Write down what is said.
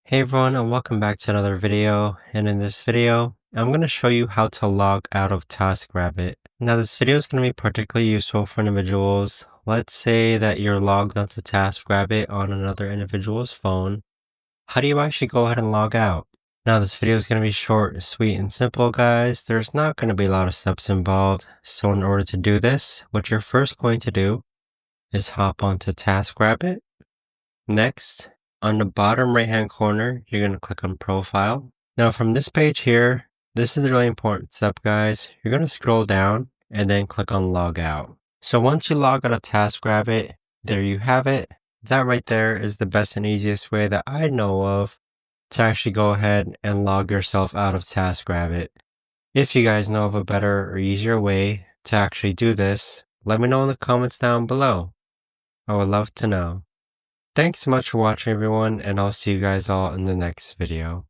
Hey everyone, and welcome back to another video. And in this video, I'm going to show you how to log out of Taskrabbit. Now this video is going to be particularly useful for individuals. Let's say that you're logged onto Taskrabbit on another individual's phone. How do you actually go ahead and log out? Now this video is going to be short, sweet, and simple, guys. There's not going to be a lot of steps involved. So in order to do this, what you're first going to do is hop onto Taskrabbit. Next, on the bottom right hand corner, you're going to click on Profile. Now from this page here, this is the really important step, guys. You're going to scroll down and then click on Log Out. So once you log out of Taskrabbit, there you have it. That right there is the best and easiest way that I know of to actually go ahead and log yourself out of Taskrabbit. If you guys know of a better or easier way to actually do this, let me know in the comments down below. I would love to know. Thanks so much for watching, everyone, and I'll see you guys all in the next video.